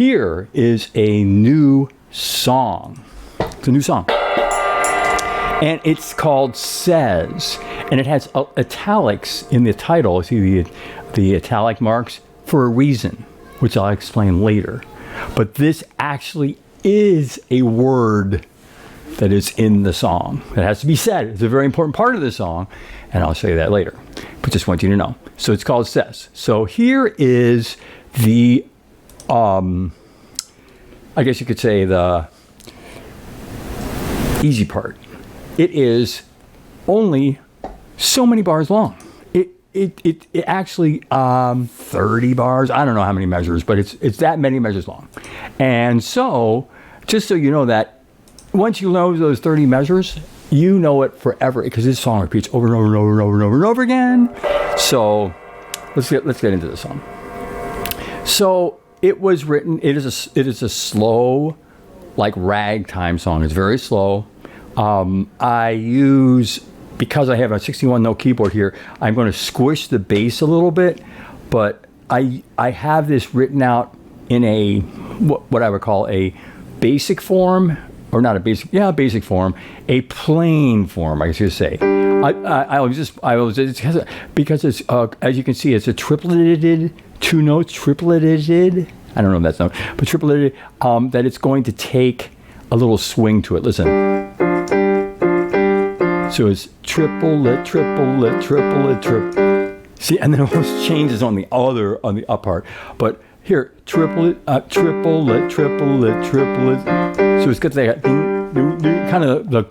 here is a new song. It's a new song. And it's called Says. And it has italics in the title. See the italic marks for a reason, which I'll explain later. But this actually is a word that is in the song. It has to be said. It's a very important part of the song, and I'll show you that later. But just want you to know. So it's called Says. So here is the, I guess you could say the easy part. It is only so many bars long. It actually 30 bars. I don't know how many measures, but it's that many measures long. And so, just so you know that once you know those 30 measures, you know it forever because this song repeats over and over and over and over and over and over again. So let's get into the song. So it was written. It is a slow, like ragtime song. It's very slow. I use, because I have a 61 note keyboard here, I'm going to squish the bass a little bit, but I have this written out in a what I would call a basic form. Or not a basic, basic form, a plain form, I guess you could say. Because it's, as you can see, it's a tripleted, 2 notes, tripleted. I don't know if that's not, but tripleted, that it's going to take a little swing to it. Listen. So it's triplet, triplet, triplet, triplet. See, and then it almost changes on the up part. But here, triplet, triplet, triplet, triplet. So it's got that kind of the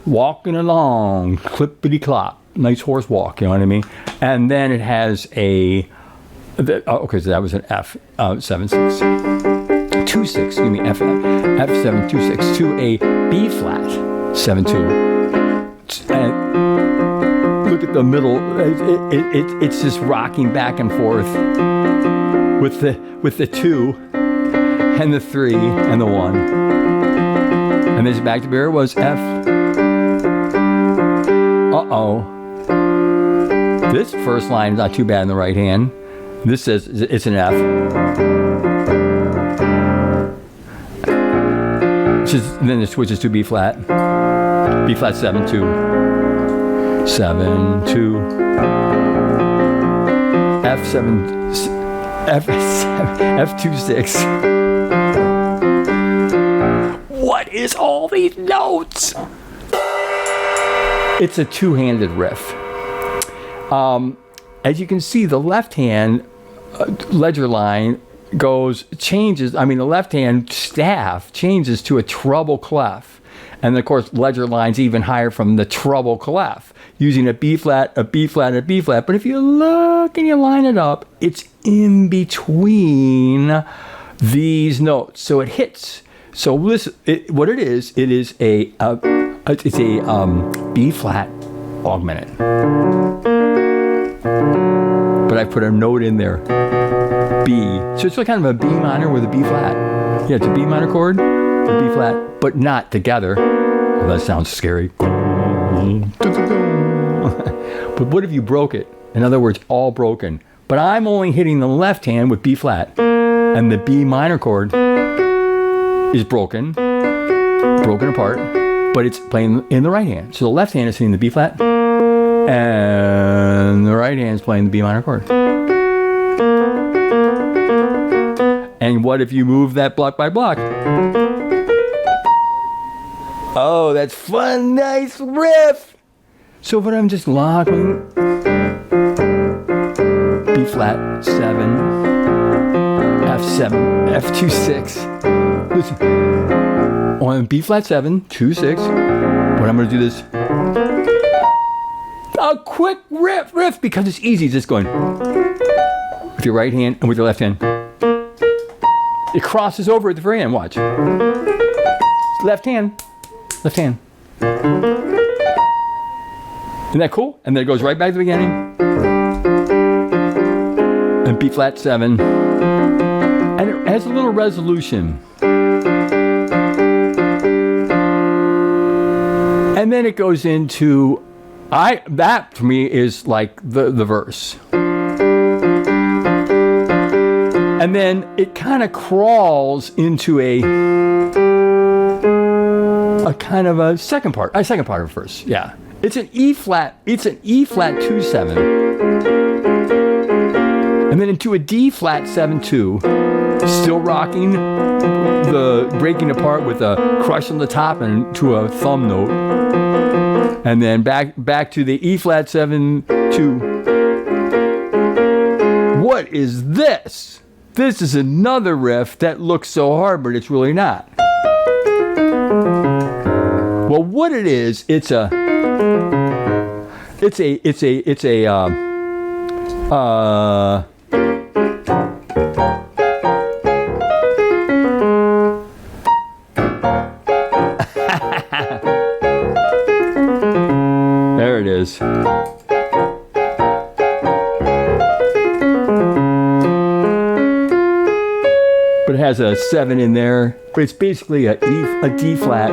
walking along, clippity clop, nice horse walk, you know what I mean? And then it has okay, so that was an F 7/6, 2/6, excuse me, F 7/2/6 to a B flat 7/2. And look at the middle. It's just rocking back and forth with the 2 and the 3 and the 1. And this back to bear was F. This first line is not too bad in the right hand. This says it's an F. Then it switches to B flat. B flat 7/2. 7/2. F2/6. What is all these notes? It's a two-handed riff. As you can see, the left hand ledger line changes. I mean, the left hand staff changes to a treble clef. And of course, ledger line's even higher from the treble clef, using a B flat, a B flat, a B flat. But if you look and you line it up, it's in between these notes. So it hits. So listen, what it is a B flat augmented. But I put a note in there, B. So it's like kind of a B minor with a B flat. Yeah, it's a B minor chord, a B flat, but not together. Well, that sounds scary. But what if you broke it? In other words, all broken. But I'm only hitting the left hand with B flat, and the B minor chord is broken apart, but it's playing in the right hand. So the left hand is hitting the B flat, and the right hand is playing the B minor chord. And what if you move that block by block? Oh, that's fun, nice riff. So what I'm just locking, B flat 7, F7, F2/6. Listen, on B flat 7, 2/6. What I'm going to do this, a quick riff because it's easy. Just going with your right hand and with your left hand. It crosses over at the very end. Watch. Left hand. Left hand. Isn't that cool? And then it goes right back to the beginning. And B flat 7. And it has a little resolution. And then it goes into, that for me is like the verse. And then it kind of crawls into a kind of a second part of a verse. Yeah. It's an E flat 2/7. And then into a D flat 7/2. Still rocking, breaking apart with a crush on the top and to a thumb note. And then back to the E flat 7/2. What is this? This is another riff that looks so hard, but it's really not. Well, what it is, it's a there it is. But it has a 7 in there. But it's basically a D flat.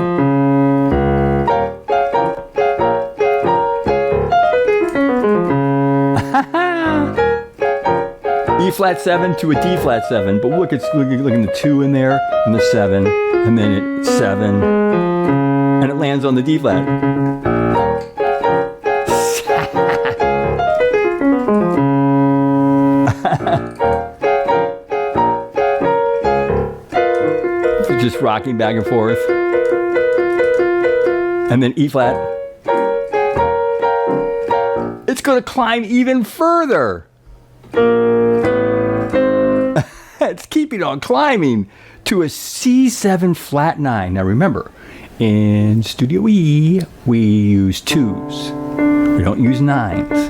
E flat 7 to a D flat 7. But look at the 2 in there and the 7, and then it's 7, and it lands on the D flat. Just rocking back and forth. And then E flat. It's going to climb even further. It's keeping on climbing to a C7 flat 9. Now remember, in Studio E, we use 2s. We don't use 9s.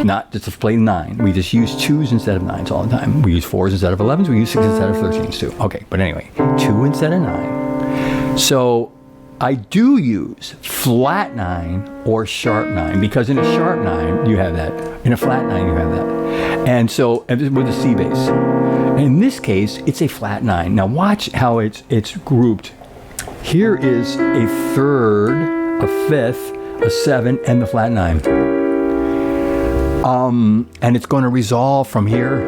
Not just to play 9. We just use 2s instead of 9s all the time. We use 4s instead of 11s. We use 6s instead of 13s too. Okay, but anyway, 2 instead of 9. So I do use flat 9 or sharp 9, because in a sharp 9 you have that. In a flat 9 you have that. And so with a C bass. In this case, it's a flat 9. Now watch how it's grouped. Here is a 3rd, a 5th, a 7, and the flat 9. And it's going to resolve from here.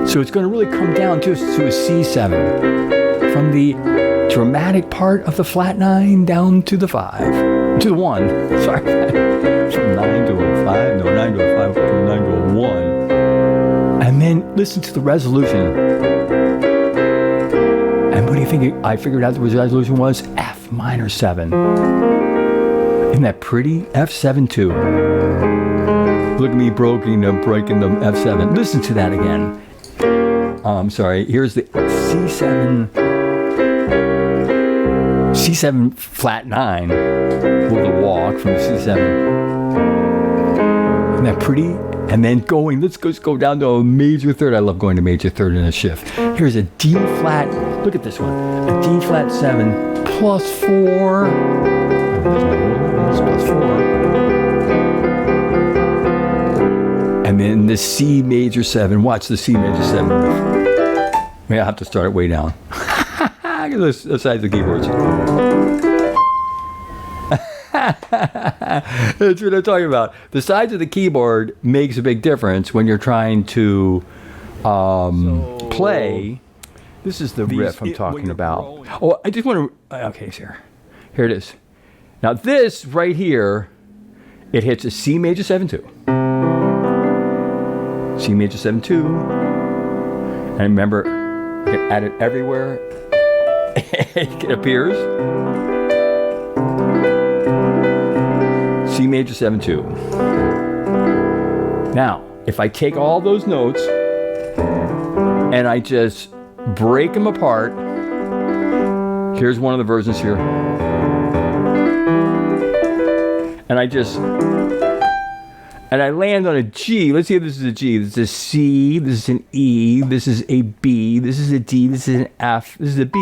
So it's going to really come down to a C7. From the dramatic part of the flat 9 down to the 5. To the 1. Sorry. From 9 to a 5. No, 9 to a 5. From 9 to a 1. And then listen to the resolution. And what do you think I figured out the resolution was? F minor 7. Isn't that pretty? F7-2. Look at me breaking the F7. Listen to that again. Sorry. Here's the C7 flat 9 with a walk from C7. Isn't that pretty? And then let's go down to a major 3rd. I love going to major 3rd in a shift. Here's a D flat. Look at this one. A D flat 7 plus 4. Plus 4. And then the C major 7. Watch the C major 7. Maybe I'll have to start it way down. Look at the size of the keyboards. That's what I'm talking about. The size of the keyboard makes a big difference when you're trying to play. This is the riff I'm talking about. Oh, I just want to... Okay, here it is. Now this right here, it hits a C major 7-2. C major 7-2. And remember, I can add it everywhere. It appears. C major 7-2. Now, if I take all those notes and I just break them apart, here's one of the versions here. And I land on a G. Let's see if this is a G. This is a C. This is an E. This is a B. This is a D. This is an F. This is a B.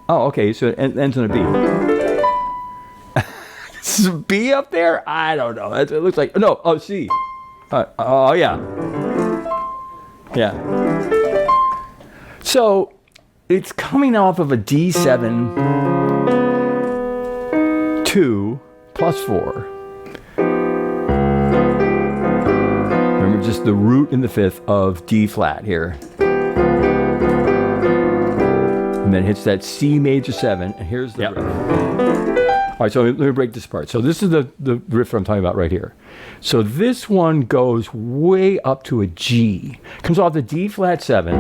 Oh, okay. So it ends on a B. This is a B up there? I don't know. It looks like... No. Oh, C. Oh, yeah. Yeah. So it's coming off of a D7 2 plus 4. Remember, just the root in the 5th of D flat here. and then hits that C major 7, and here's the riff. All right, so let me break this apart. So this is the riff I'm talking about right here. So this one goes way up to a G. Comes off the D flat 7,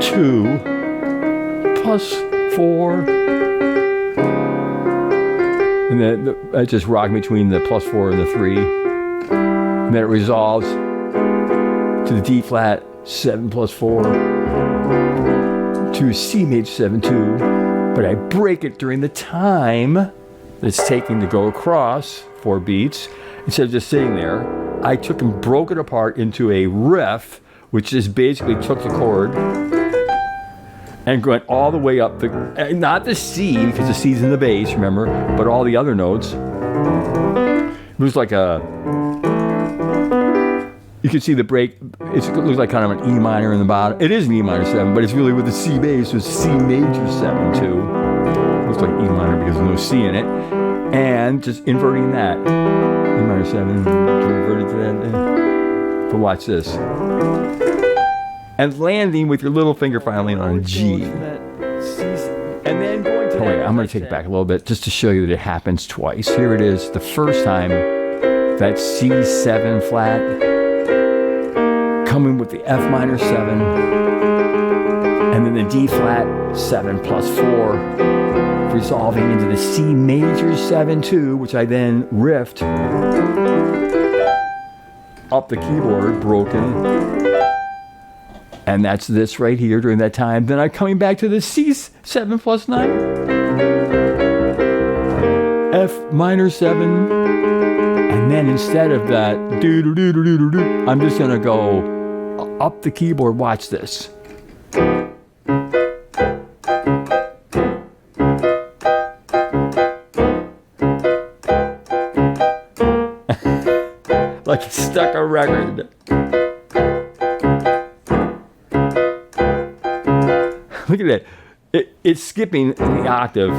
2, plus 4, and then I just rock between the plus 4 and the 3, and then it resolves to the D flat 7 plus 4 to C major 7 2, but I break it during the time that it's taking to go across 4 beats. Instead of just sitting there, I took and broke it apart into a riff, which just basically took the chord and went all the way up the, not the C, because the C's in the bass, remember, but all the other notes. It was like a, you can see the break, it looks like kind of an E minor in the bottom. It is an E minor 7, but it's really with the C bass, so it's C major 7 too. It looks like E minor because there's no C in it. And just inverting that. E minor 7, convert it to that. But watch this. And landing with your little finger finally on a G. And then going to I'm going to take it back a little bit just to show you that it happens twice. Here it is, the first time, that C7 flat, coming with the F minor 7, and then the D flat 7 plus 4, resolving into the C major 7 2, which I then riffed up the keyboard, broken. And that's this right here during that time. Then I'm coming back to the C7 plus 9, F minor 7, and then instead of that, I'm just gonna go up the keyboard. Watch this. Like it stuck a record. Look at that. It's skipping the octave.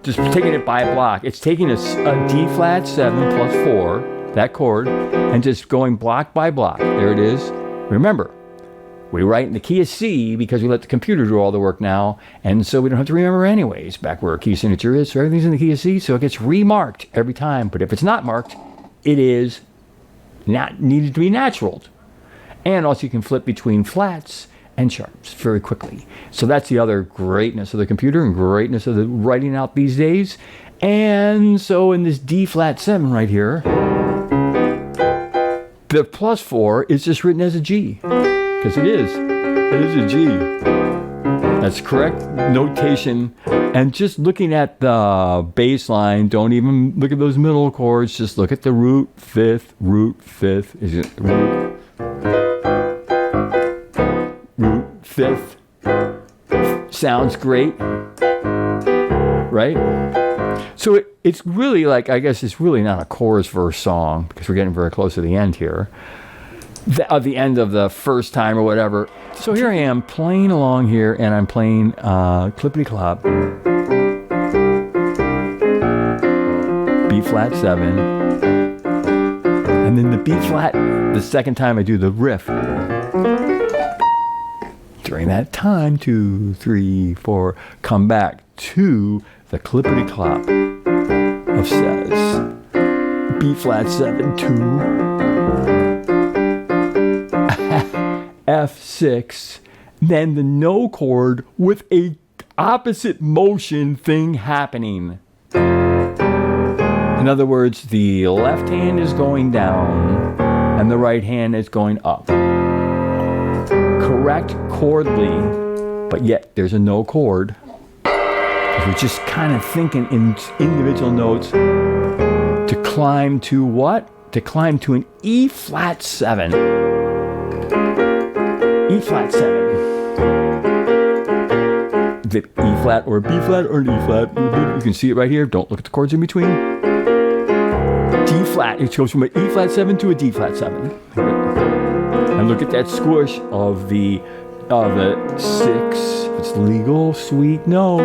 Just taking it by a block. It's taking a D flat 7 plus 4, that chord, and just going block by block. There it is. Remember, we write in the key of C because we let the computer do all the work now, and so we don't have to remember anyways, back where our key signature is. So everything's in the key of C, so it gets remarked every time. But if it's not marked, it is not needed to be naturaled. And also you can flip between flats and sharps very quickly. So that's the other greatness of the computer and greatness of the writing out these days. And so in this D flat 7 right here, the plus 4 is just written as a G, because it is a G. That's correct notation. And just looking at the bass line, don't even look at those middle chords, just look at the root fifth. Is it root fifth? Sounds great, right? So it's really like, I guess it's really not a chorus verse song, because we're getting very close to the end here, the end of the first time or whatever. So here I am playing along here, and I'm playing Clippity Clop, B flat 7, and then the B flat the second time I do the riff. During that time, 2, 3, 4, come back to the Clippity Clop of says B flat 7 2, F6, then the no chord with a opposite motion thing happening. In other words, the left hand is going down and the right hand is going up. Correct chordly, but yet there's a no chord. We're just kind of thinking in individual notes to climb to what? To climb to an E flat 7. E flat 7. The E flat or a B flat or an E flat. You can see it right here. Don't look at the chords in between. D flat. It goes from an E flat 7 to a D flat 7. And look at that squish of the 6. It's legal sweet note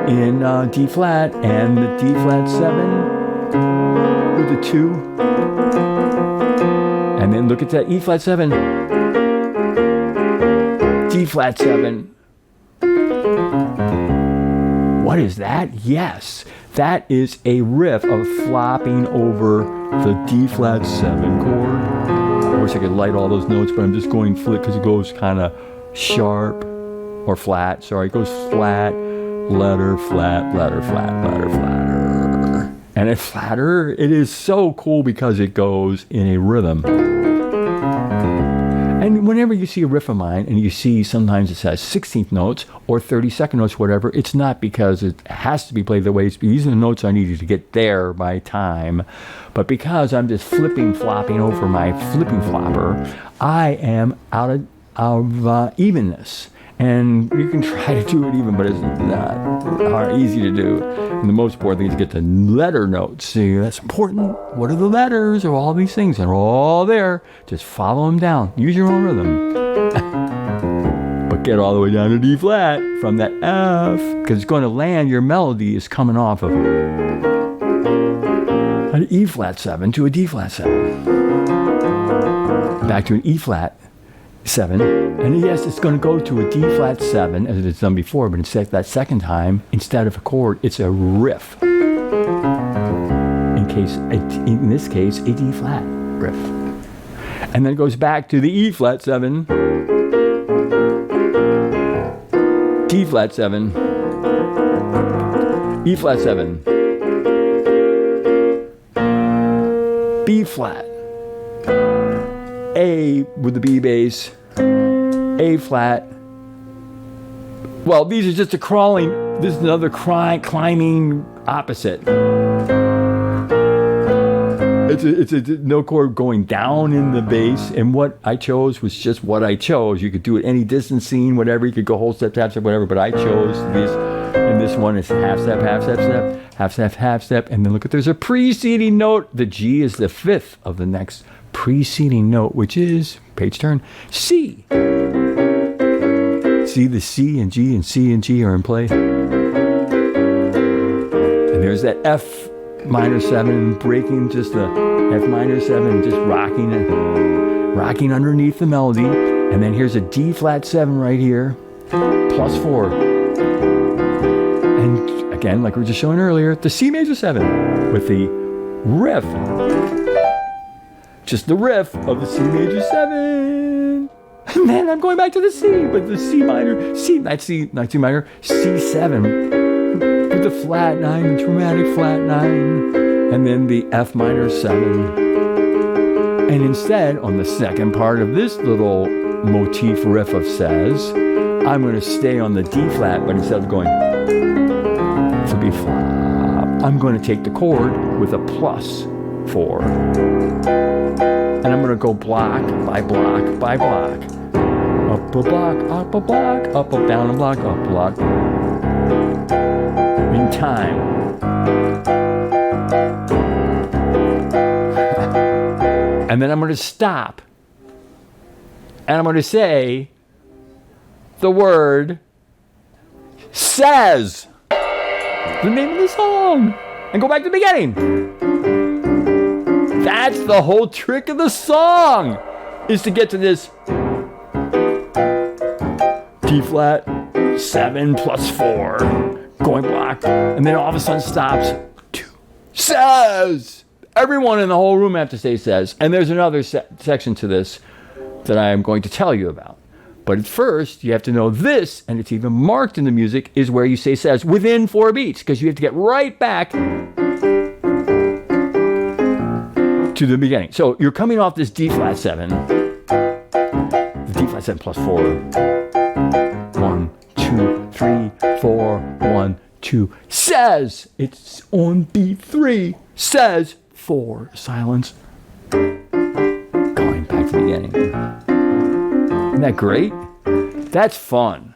in D flat, and the D flat 7 with the 2, and then look at that E flat 7 flat 7. What is that? Yes, that is a riff of flopping over the D flat 7 chord. I wish I could light all those notes, but I'm just going flat because it goes kind of sharp or flat. Sorry, it goes flat, letter, flat, letter, flat, letter, flatter. And it's flatter. It is so cool because it goes in a rhythm. And whenever you see a riff of mine and you see sometimes it says 16th notes or 32nd notes, whatever, it's not because it has to be played the way it's. These are the notes I needed to get there by time. But because I'm just flopping over my flipping flopper, I am out of evenness. And you can try to do it even, but it's not easy to do. And the most important thing is to get the letter notes. See, that's important. What are the letters of all these things? And they're all there. Just follow them down. Use your own rhythm. But get all the way down to D flat from that F, because it's going to land. Your melody is coming off of an E flat 7 to a D flat 7. Back to an E flat 7, and yes, it's going to go to a D flat 7 as it's done before, but instead that second time, instead of a chord, it's a riff. In this case, a D flat riff, and then it goes back to the E flat 7, D flat 7, E flat 7, B flat, A with the B bass, A flat. Well, these are just a crawling. This is another climbing opposite. It's a no chord going down in the bass, and what I chose was just what I chose. You could do it any distancing, whatever. You could go whole step, half step, whatever. But I chose this, and this one is half step, half step, step, half step, half step, and then look at there's a preceding note. The G is the fifth of the next preceding note, which is, page turn, C. See, the C and G and C and G are in play. And there's that F minor 7 breaking, just the F minor 7, just rocking underneath the melody. And then here's a D flat 7 right here, plus 4. And again, like we were just showing earlier, the C major 7 with the riff. Just the riff of the C major 7. And then I'm going back to the C, but the C minor, not C minor, C7 with the flat 9, the dramatic flat 9, and then the F minor 7. And instead, on the second part of this little motif riff of says, I'm going to stay on the D flat, but instead of going to B flop, I'm going to take the chord with a plus 4. And I'm going to go block by block by block. Up a block, up a block, up a down a block, up a block. In time. And then I'm going to stop. And I'm going to say the word says. The name of the song. And go back to the beginning. That's the whole trick of the song, is to get to this D flat 7 plus 4 going block, and then all of a sudden stops. Says. Everyone in the whole room have to say says. And there's another section to this that I am going to tell you about. But at first, you have to know this, and it's even marked in the music, is where you say says within 4 beats, because you have to get right back to the beginning. So you're coming off this D flat 7, the D flat 7 plus 4. 1, 2, 3, 4, 1, 2. Says. It's on B3. Says 4. Silence. Going back to the beginning. Isn't that great? That's fun.